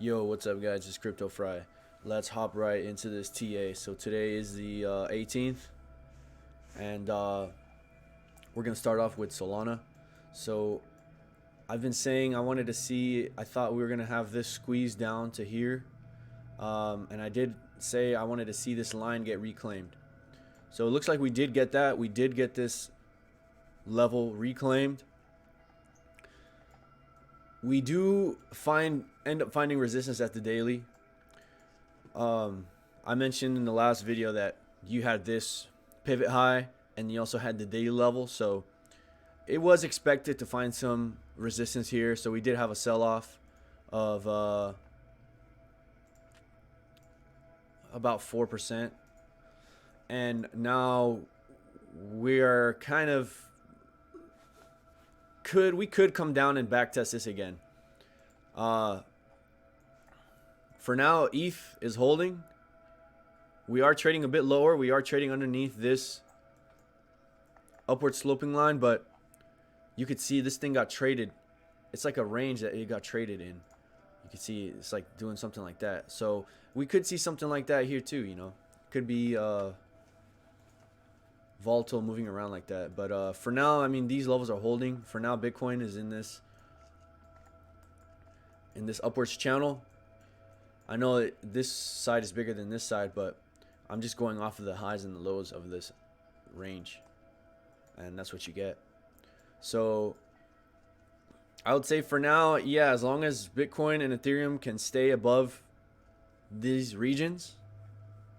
Yo, what's up, guys? It's Crypto Fry. Let's hop right into this TA. So today is the 18th, and we're gonna start off with Solana. So I've been saying I wanted to see. I thought we were gonna have this squeeze down to here, and I did say I wanted to see this line get reclaimed. So it looks like we did get that. We did get this level reclaimed. We do end up finding resistance at the daily. I mentioned in the last video that you had this pivot high and you also had the daily level, so it was expected to find some resistance here. So we did have a sell-off of about 4%, and now we are kind of we could come down and backtest this again. For now, ETH is holding. We are trading a bit lower. We are trading underneath this upward sloping line, but you could see this thing got traded. It's like a range that it got traded in. You can see it's like doing something like that. So we could see something like that here too, you know. Could be volatile moving around like that. But for now, I mean, these levels are holding. For now, Bitcoin is in this upwards channel. I know that this side is bigger than this side, but I'm just going off of the highs and the lows of this range, and that's what you get. So I would say for now, yeah, as long as Bitcoin and Ethereum can stay above these regions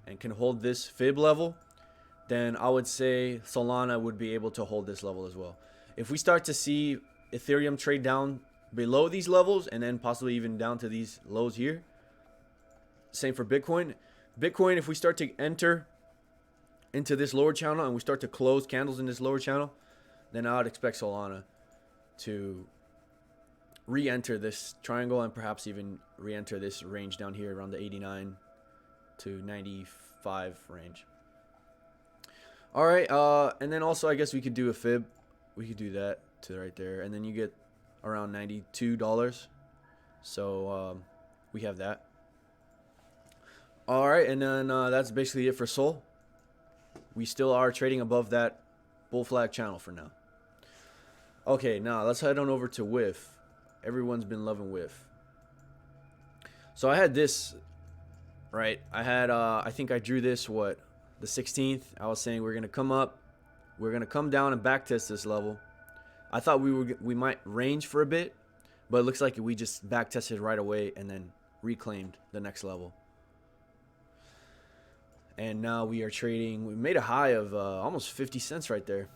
and can hold this fib level, then I would say Solana would be able to hold this level as well. If we start to see Ethereum trade down below these levels and then possibly even down to these lows here, same for Bitcoin. Bitcoin, if we start to enter into this lower channel and we start to close candles in this lower channel, then I would expect Solana to re-enter this triangle and perhaps even re-enter this range down here around the 89 to 95 range. All right, and then also I guess we could do a fib. We could do that to right there, and then you get around $92. So we have that. All right, and then that's basically it for Sol. We still are trading above that bull flag channel for now. Okay, now let's head on over to WIF. Everyone's been loving WIF. So I had this, right? I had, I think I drew this, what, the 16th. I was saying we're going to come up. We're going to come down and backtest this level. I thought we might range for a bit, but it looks like we just backtested right away and then reclaimed the next level. And now we are trading. We made a high of almost 50 cents right there.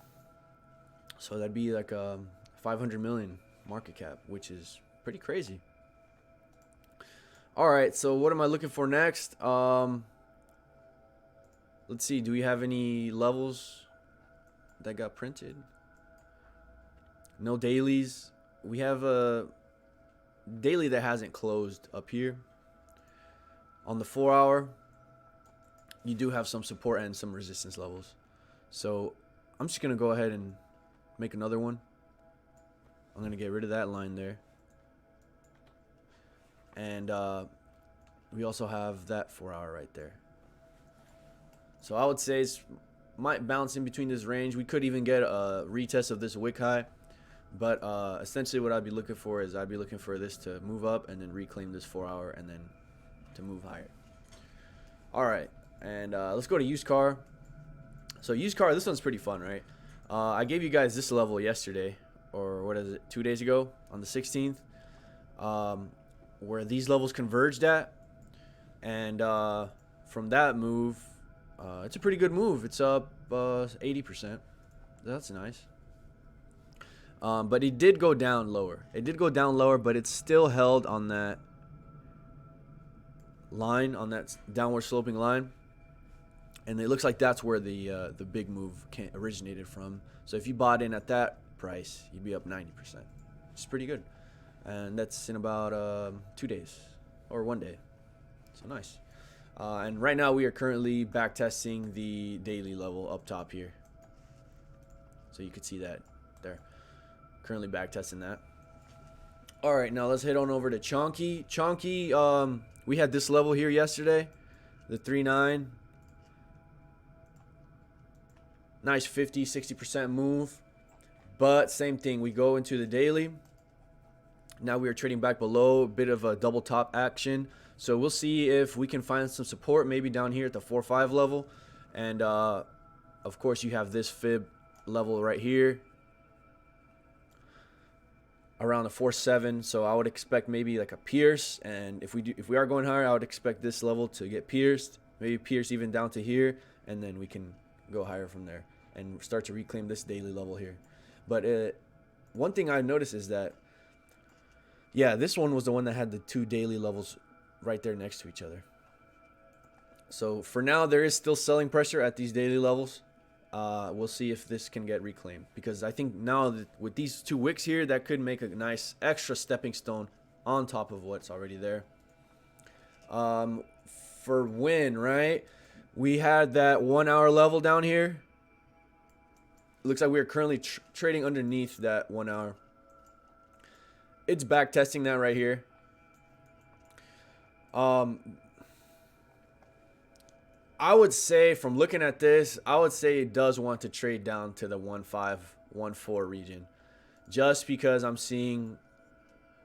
So that'd be like 500 million market cap, which is pretty crazy. All right, so what am I looking for next? Let's see. Do we have any levels that got printed? No dailies. We have a daily that hasn't closed up here. On the 4-hour, you do have some support and some resistance levels. So I'm just going to go ahead and make another one. I'm going to get rid of that line there. And we also have that 4-hour right there. So I would say it might bounce in between this range. We could even get a retest of this wick high. But essentially what I'd be looking for is I'd be looking for this to move up and then reclaim this 4-hour and then to move higher. All right. And let's go to used car. So used car, this one's pretty fun, right? I gave you guys this level yesterday, or what is it, 2 days ago on the 16th, where these levels converged at. And from that move, it's a pretty good move. It's up 80%. That's nice. But it did go down lower. It did go down lower, but it's still held on that line, on that downward sloping line. And it looks like that's where the big move originated from. So if you bought in at that price, you'd be up 90%. It's pretty good. And that's in about 2 days or 1 day. So nice. And right now we are currently backtesting the daily level up top here. So you could see that there. Currently backtesting that. All right, now let's head on over to Chonky. Chonky, we had this level here yesterday, the 3-9. Nice 50, 60% move. But same thing, we go into the daily. Now we are trading back below, a bit of a double top action. So we'll see if we can find some support maybe down here at the 4-5 level. And of course you have this fib level right here around the 4-7. So I would expect maybe like a pierce, and if we are going higher, I would expect this level to get pierced, maybe pierce even down to here, and then we can go higher from there and start to reclaim this daily level here. But one thing I noticed is that, yeah, this one was the one that had the 2 daily levels right there next to each other. So for now, there is still selling pressure at these daily levels. We'll see if this can get reclaimed, because I think now that with these 2 wicks here, that could make a nice extra stepping stone on top of what's already there. For win, right? We had that 1 hour level down here. Looks like we are currently trading underneath that 1 hour. It's back testing that right here. I would say, from looking at this, I would say it does want to trade down to the 1.5, 1.4 region, just because I'm seeing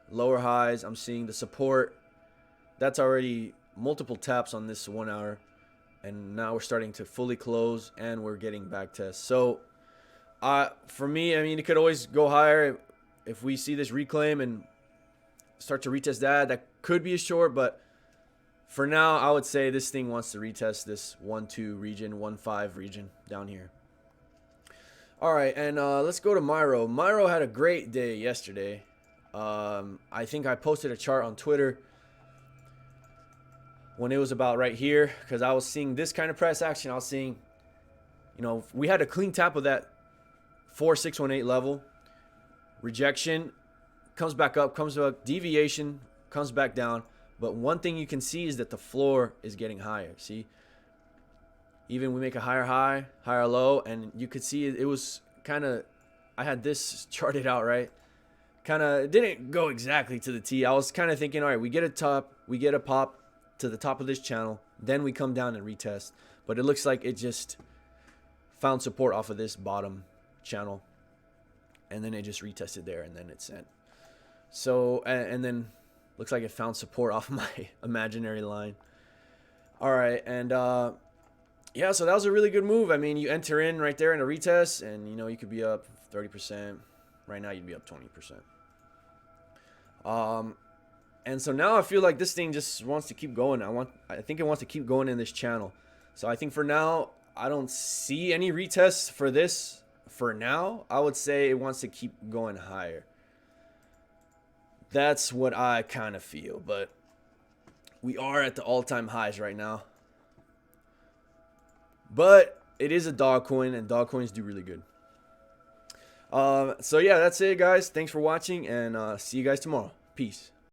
lower highs. I'm seeing the support. That's already multiple taps on this 1 hour, and now we're starting to fully close, and we're getting back tests. So for me, I mean, it could always go higher if we see this reclaim and start to retest that. That could be a short, but for now, I would say this thing wants to retest this 1-2 region, 1-5 region down here. All right, and let's go to Myro. Myro had a great day yesterday. I think I posted a chart on Twitter when it was about right here, because I was seeing this kind of press action. I was seeing, you know, we had a clean tap of that 4-6-1-8 level. Rejection, comes back up, comes back, deviation, comes back down. But one thing you can see is that the floor is getting higher. See, even we make a higher high, higher low, and you could see it was kind of, I had this charted out, right? Kind of didn't go exactly to the T. I was kind of thinking, all right, we get a top, we get a pop to the top of this channel, then we come down and retest. But it looks like it just found support off of this bottom channel, and then it just retested there, and then it sent. So, and then looks like it found support off my imaginary line. All right, and yeah, so that was a really good move. I mean, you enter in right there in a retest, and you know you could be up 30%. Right now, you'd be up 20%. And so now I feel like this thing just wants to keep going. I think it wants to keep going in this channel. So I think for now, I don't see any retests for this. For now, I would say it wants to keep going higher. That's what I kind of feel, but we are at the all-time highs right now. But it is a dog coin, and dog coins do really good. So yeah, that's it, guys. Thanks for watching, and see you guys tomorrow. Peace.